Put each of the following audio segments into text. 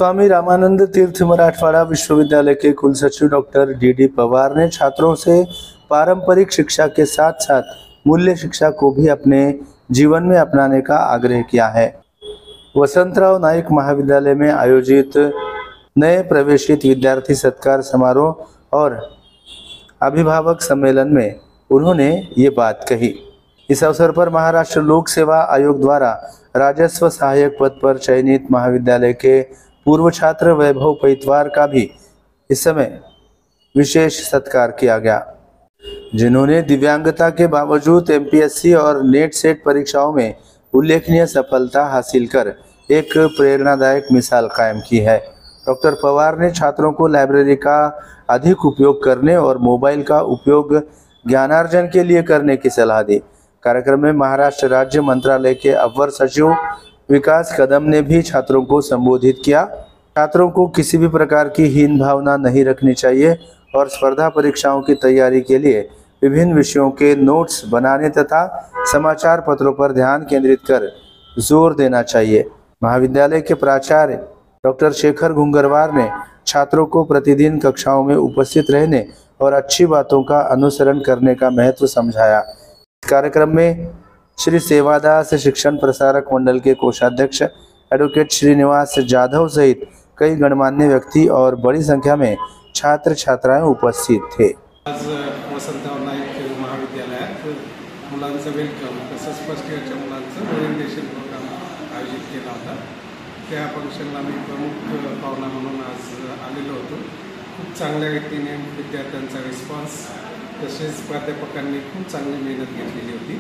स्वामी रामानंद तीर्थ मराठवाड़ा विश्वविद्यालय के कुलसचिव doctor D Pawar ने छात्रों से पारंपरिक शिक्षा के साथ साथ मूल्य शिक्षा को भी अपने जीवन में अपनाने का आग्रह किया है। वसंतराव नाईक महाविद्यालय में आयोजित नए प्रवेशित विद्यार्थी सत्कार समारोह और अभिभावक सम्मेलन में उन्होंने ये बात कही। इस अवसर पर महाराष्ट्र लोक सेवा आयोग द्वारा राजस्व सहायक पद पर चयनित महाविद्यालय के पूर्व छात्र वैभव पैतवार का भी इस समय विशेष सत्कार किया गया, जिन्होंने दिव्यांगता के बावजूद एमपीएससी और नेट सेट परीक्षाओं में उल्लेखनीय सफलता हासिल कर एक प्रेरणादायक मिसाल कायम की है। डॉक्टर पवार ने छात्रों को लाइब्रेरी का अधिक उपयोग करने और मोबाइल का उपयोग ज्ञानार्जन के लिए करने की सलाह दी। कार्यक्रम में महाराष्ट्र राज्य मंत्रालय के अवर सचिव विकास कदम ने भी छात्रों को संबोधित किया। छात्रों को किसी भी प्रकार की हीन भावना नहीं रखनी चाहिए और स्पर्धा परीक्षाओं की तैयारी के लिए विभिन्न विषयों के नोट्स बनाने तथा समाचार पत्रों पर ध्यान केंद्रित कर जोर देना चाहिए। महाविद्यालय के प्राचार्य डॉक्टर शेखर घुंगरवार ने छात्रों को प्रतिदिन कक्षाओं में उपस्थित रहने और अच्छी बातों का अनुसरण करने का महत्व समझाया। कार्यक्रम में श्री सेवादास शिक्षण प्रसारक मंडल के कोषाध्यक्ष एडवोकेट श्रीनिवास जाधव सहित कई गणमान्य व्यक्ति और बड़ी संख्या में छात्र छात्राएं उपस्थित थे। आज वसंतराव नाईक महाविद्यालयात मुलांचं वेलकम तसंच फर्स्ट इयरच्या मुलांचं ओरिएंटेशन प्रोग्राम आयोजित केला होता। त्या फंक्शनला मी प्रमुख पाहुणा म्हणून आज आलेलो होतो। खूप चांगल्या रीतीने विद्यार्थ्यांचा रिस्पॉन्स तसेच प्राध्यापकांनी खूप चांगली मेहनत घेतलेली होती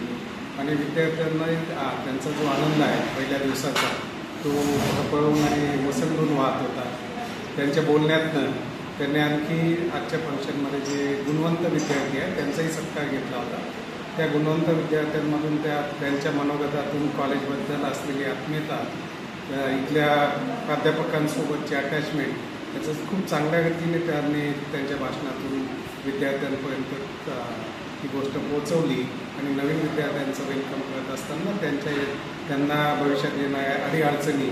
आणि विद्यार्थ्यांना त्यांचा जो आनंद आहे पहिल्या दिवसाचा तो पळवून आणि वसंतून वाहत होता। त्यांच्या बोलण्यातनं त्यांनी आणखी आजच्या फंक्शनमध्ये जे गुणवंत विद्यार्थी आहेत त्यांचाही सत्कार घेतला होता। त्या गुणवंत विद्यार्थ्यांमधून त्यांच्या मनोगतातून कॉलेजबद्दल असलेली आत्मीयता, इथल्या प्राध्यापकांसोबतची अटॅचमेंट याचं खूप चांगल्या रीतीने त्यांनी त्यांच्या भाषणातून विद्यार्थ्यांपर्यंत ही गोष्ट पोहोचवली आणि नवीन विद्यार्थ्यांचं वेलकम करत असताना त्यांना भविष्यात येणाऱ्या अडीअडचणी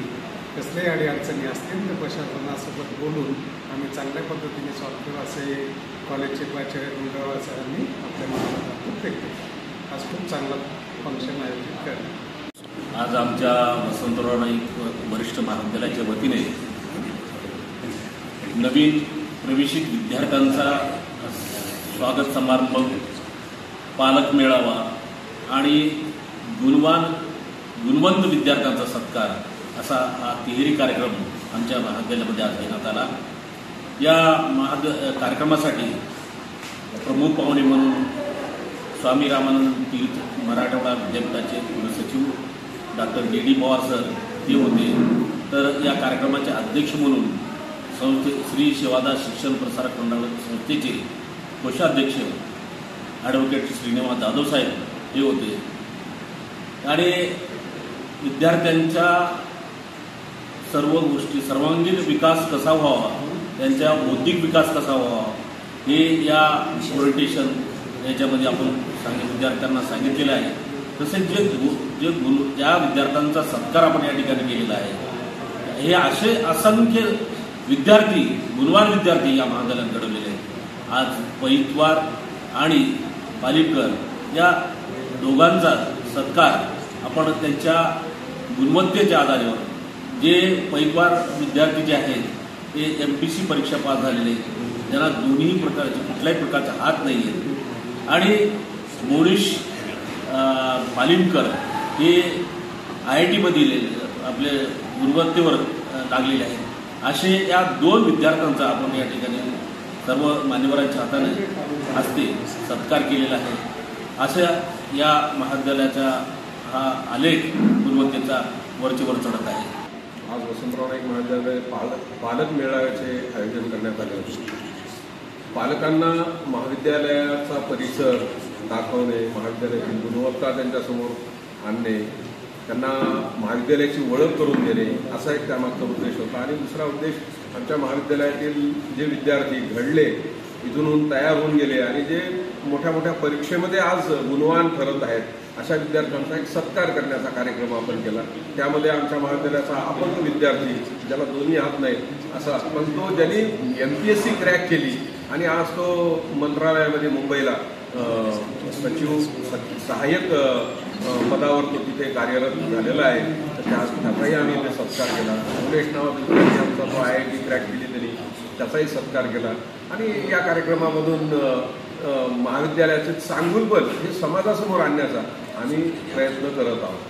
कसल्याही अडीअडचणी असतील तर प्रशासनासोबत बोलून आम्ही चांगल्या पद्धतीने सॉल्व्ह करू असे कॉलेजचे प्राचार्य गुंडराव सरांनी आपल्या मनात व्यक्त केलं। आज खूप चांगलं फंक्शन आयोजित करण्यात। आज आमच्या वसंतराव नाईक वरिष्ठ महाविद्यालयाच्या वतीने नवीन प्रवेशित विद्यार्थ्यांचा स्वागत समारंभ, पालक मेळावा आणि गुणवंत विद्यार्थ्यांचा सत्कार असा हा तिहेरी कार्यक्रम आमच्या महाविद्यालयामध्ये आज घेण्यात आला। या कार्यक्रमासाठी प्रमुख पाहुणे म्हणून स्वामी रामानंद तीर्थ मराठवाडा विद्यापीठाचे कुलसचिव डॉक्टर डी पवार सर हे होते। तर या कार्यक्रमाचे अध्यक्ष म्हणून श्री सेवादास शिक्षण प्रसारक मंडळ संस्थेचे कोषाध्यक्ष ॲडव्होकेट श्रीनिवास जाधव साहेब हे होते आणि विद्यार्थ्यांच्या सर्व गोष्टी सर्वांगीण विकास कसा व्हावा, त्यांचा बौद्धिक विकास कसा व्हावा हे या ओरिएंटेशन याच्यामध्ये आपण विद्यार्थ्यांना सांगितलेलं आहे। तसेच ज्या विद्यार्थ्यांचा सत्कार आपण या ठिकाणी केलेला आहे हे असे असंख्य विद्यार्थी गुणवान विद्यार्थी या महाविद्यालयात घडवलेले आहेत। आज पैतवार आणि पालिपकर या दोघांचा सत्कार आपण त्यांच्या गुणवत्तेच्या आधारावर, जे पैतवार विद्यार्थी जे आहेत ते एमपीसी परीक्षा पास झालेले आहेत, ज्यांना दोन्ही प्रकारचे कुठल्याही प्रकारचा हात नाही आहे, आणि मोनिश पालिमकर हे IIT-मधील आपले गुणवत्तेवर लागलेले आहेत। असे या दोन विद्यार्थ्यांचा आपण या ठिकाणी सर्व मान्यवरांच्या हाताने हस्ते सत्कार केलेला आहे। अशा या महाविद्यालयाचा हा आलेख गुणवत्तेचा वरचेवर चढत आहे। आज वसंतराव नाईक महाविद्यालय पालक मेळाव्याचे आयोजन करण्यात आले होते। पालकांना महाविद्यालयाचा परिसर दाखवणे, महाविद्यालयाची गुणवत्ता त्यांच्यासमोर आणणे, त्यांना महाविद्यालयाची ओळख करून देणे असा एक त्यामागचा उद्देश होता। आणि दुसरा उद्देश आमच्या महाविद्यालयातील जे विद्यार्थी घडले, इथून तयार होऊन गेले आणि जे मोठ्या मोठ्या परीक्षेमध्ये आज गुणवान ठरत आहेत अशा विद्यार्थ्यांचा एक सत्कार करण्याचा कार्यक्रम आपण केला. त्यामध्ये आमच्या महाविद्यालयाचा अपंग विद्यार्थी, ज्याला दोन्ही हात नाहीत असा, पण तो ज्यांनी MPSC क्रॅक केली आणि आज तो मंत्रालयामध्ये मुंबईला सचिव सहाय्यक पदावर तो तिथे कार्यरत झालेला आहे. तर त्याचाही आम्ही इथे सत्कार केला. मुलेश नावाचा आमचा तो IIT क्रॅक केली त्यांनी, त्याचाही सत्कार केला. आणि या कार्यक्रमामधून महाविद्यालयाचे चांगुलपण हे समाजासमोर आणण्याचा आम्ही प्रयत्न करत आहोत.